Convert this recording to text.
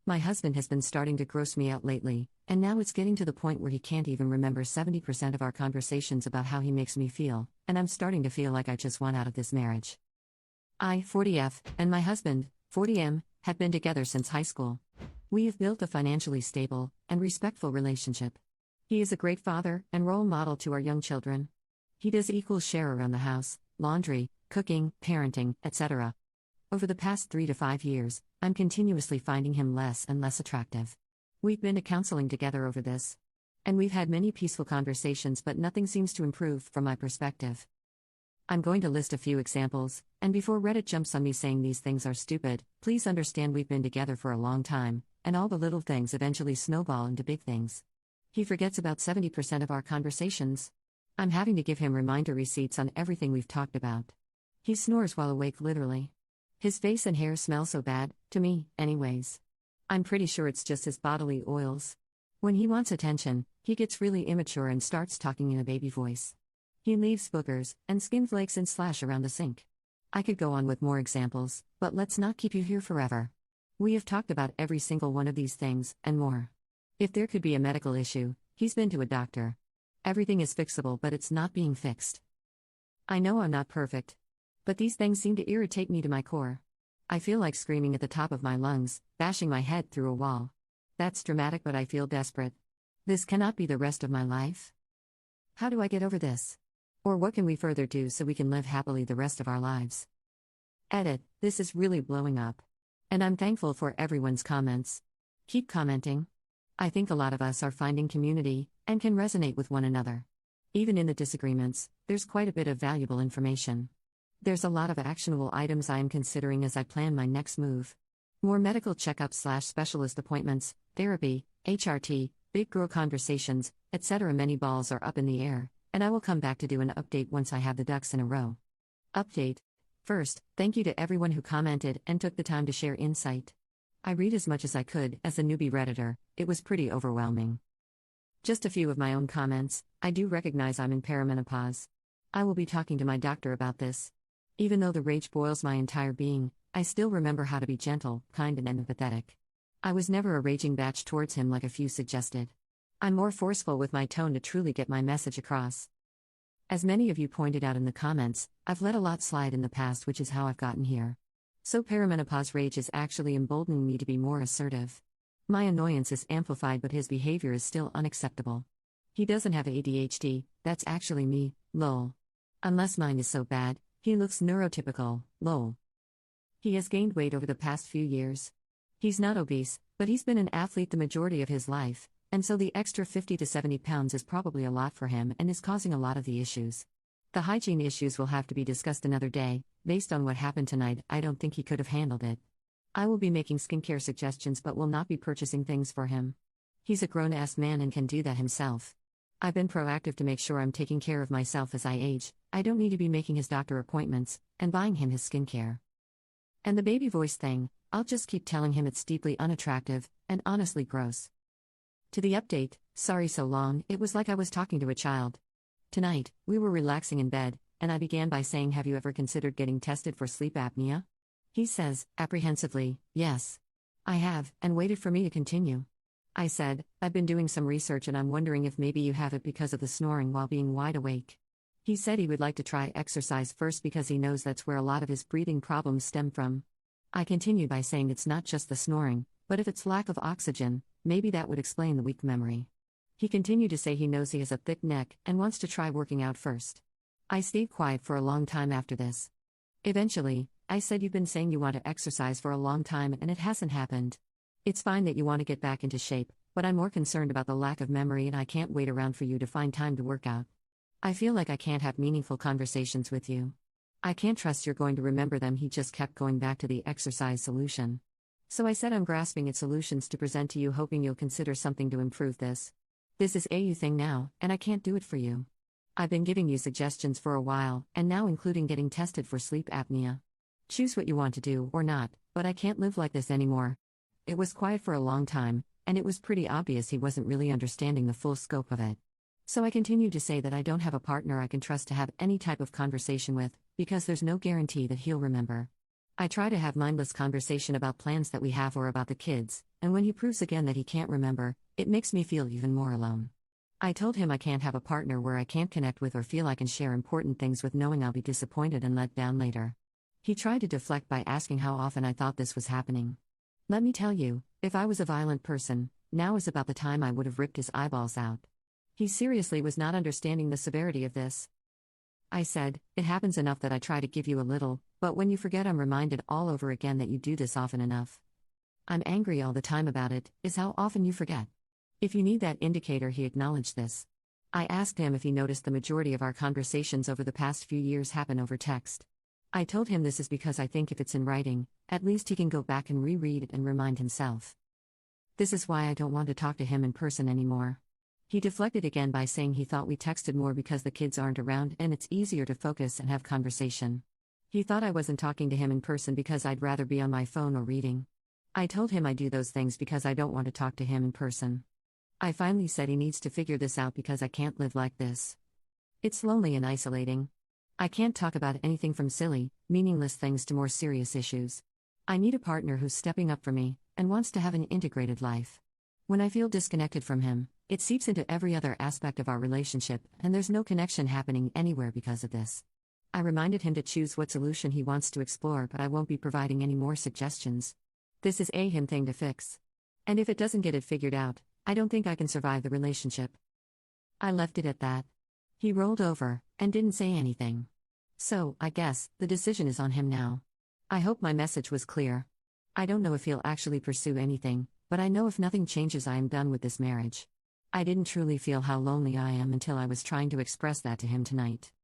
My husband has been starting to gross me out lately, and now it's getting to the point where he can't even remember 70% of our conversations about how he makes me feel, and I'm starting to feel like I just want out of this marriage. I, 40F, and my husband, 40M, have been together since high school. We have built a financially stable and respectful relationship. He is a great father and role model to our young children. He does equal share around the house, laundry, cooking, parenting, etc. Over the past 3 to 5 years, I'm continuously finding him less and less attractive. We've been to counseling together over this. And we've had many peaceful conversations, but nothing seems to improve from my perspective. I'm going to list a few examples, and before Reddit jumps on me saying these things are stupid, please understand we've been together for a long time, and all the little things eventually snowball into big things. He forgets about 70% of our conversations. I'm having to give him reminder receipts on everything we've talked about. He snores while awake, literally. His face and hair smell so bad, to me, anyways. I'm pretty sure it's just his bodily oils. When he wants attention, he gets really immature and starts talking in a baby voice. He leaves boogers and skin flakes and slash around the sink. I could go on with more examples, but let's not keep you here forever. We have talked about every single one of these things, and more. If there could be a medical issue, he's been to a doctor. Everything is fixable, but it's not being fixed. I know I'm not perfect. But these things seem to irritate me to my core. I feel like screaming at the top of my lungs, bashing my head through a wall. That's dramatic, but I feel desperate. This cannot be the rest of my life. How do I get over this? Or what can we further do so we can live happily the rest of our lives? Edit, this is really blowing up. And I'm thankful for everyone's comments. Keep commenting. I think a lot of us are finding community, and can resonate with one another. Even in the disagreements, there's quite a bit of valuable information. There's a lot of actionable items I am considering as I plan my next move. More medical checkups/specialist appointments, therapy, HRT, big girl conversations, etc. Many balls are up in the air, and I will come back to do an update once I have the ducks in a row. Update. First, thank you to everyone who commented and took the time to share insight. I read as much as I could. As a newbie Redditor, it was pretty overwhelming. Just a few of my own comments. I do recognize I'm in perimenopause. I will be talking to my doctor about this. Even though the rage boils my entire being, I still remember how to be gentle, kind, and empathetic. I was never a raging batch towards him like a few suggested. I'm more forceful with my tone to truly get my message across. As many of you pointed out in the comments, I've let a lot slide in the past, which is how I've gotten here. So perimenopause rage is actually emboldening me to be more assertive. My annoyance is amplified, but his behavior is still unacceptable. He doesn't have ADHD, that's actually me, lol. Unless mine is so bad, he looks neurotypical, lol. He has gained weight over the past few years. He's not obese, but he's been an athlete the majority of his life, and so the extra 50 to 70 pounds is probably a lot for him and is causing a lot of the issues. The hygiene issues will have to be discussed another day. Based on what happened tonight, I don't think he could have handled it. I will be making skincare suggestions but will not be purchasing things for him. He's a grown-ass man and can do that himself. I've been proactive to make sure I'm taking care of myself as I age. I don't need to be making his doctor appointments and buying him his skincare. And the baby voice thing, I'll just keep telling him it's deeply unattractive and honestly gross. To the update, sorry so long, it was like I was talking to a child. Tonight, we were relaxing in bed, and I began by saying, have you ever considered getting tested for sleep apnea? He says, apprehensively, yes. I have, and waited for me to continue. I said, I've been doing some research and I'm wondering if maybe you have it because of the snoring while being wide awake. He said he would like to try exercise first because he knows that's where a lot of his breathing problems stem from. I continued by saying it's not just the snoring, but if it's lack of oxygen, maybe that would explain the weak memory. He continued to say he knows he has a thick neck and wants to try working out first. I stayed quiet for a long time after this. Eventually, I said, you've been saying you want to exercise for a long time and it hasn't happened. It's fine that you want to get back into shape, but I'm more concerned about the lack of memory and I can't wait around for you to find time to work out. I feel like I can't have meaningful conversations with you. I can't trust you're going to remember them. He just kept going back to the exercise solution. So I said I'm grasping at solutions to present to you, hoping you'll consider something to improve this. This is a you thing now, and I can't do it for you. I've been giving you suggestions for a while, and now including getting tested for sleep apnea. Choose what you want to do or not, but I can't live like this anymore. It was quiet for a long time, and it was pretty obvious he wasn't really understanding the full scope of it. So I continued to say that I don't have a partner I can trust to have any type of conversation with, because there's no guarantee that he'll remember. I try to have mindless conversation about plans that we have or about the kids, and when he proves again that he can't remember, it makes me feel even more alone. I told him I can't have a partner where I can't connect with or feel I can share important things with knowing I'll be disappointed and let down later. He tried to deflect by asking how often I thought this was happening. Let me tell you, if I was a violent person, now is about the time I would have ripped his eyeballs out. He seriously was not understanding the severity of this. I said, it happens enough that I try to give you a little, but when you forget I'm reminded all over again that you do this often enough. I'm angry all the time about it, is how often you forget. If you need that indicator, he acknowledged this. I asked him if he noticed the majority of our conversations over the past few years happen over text. I told him this is because I think if it's in writing, at least he can go back and reread it and remind himself. This is why I don't want to talk to him in person anymore. He deflected again by saying he thought we texted more because the kids aren't around and it's easier to focus and have conversation. He thought I wasn't talking to him in person because I'd rather be on my phone or reading. I told him I do those things because I don't want to talk to him in person. I finally said he needs to figure this out because I can't live like this. It's lonely and isolating. I can't talk about anything from silly, meaningless things to more serious issues. I need a partner who's stepping up for me and wants to have an integrated life. When I feel disconnected from him, it seeps into every other aspect of our relationship, and there's no connection happening anywhere because of this. I reminded him to choose what solution he wants to explore, but I won't be providing any more suggestions. This is a him thing to fix. And if it doesn't get it figured out, I don't think I can survive the relationship. I left it at that. He rolled over and didn't say anything. So, I guess, the decision is on him now. I hope my message was clear. I don't know if he'll actually pursue anything, but I know if nothing changes I am done with this marriage. I didn't truly feel how lonely I am until I was trying to express that to him tonight.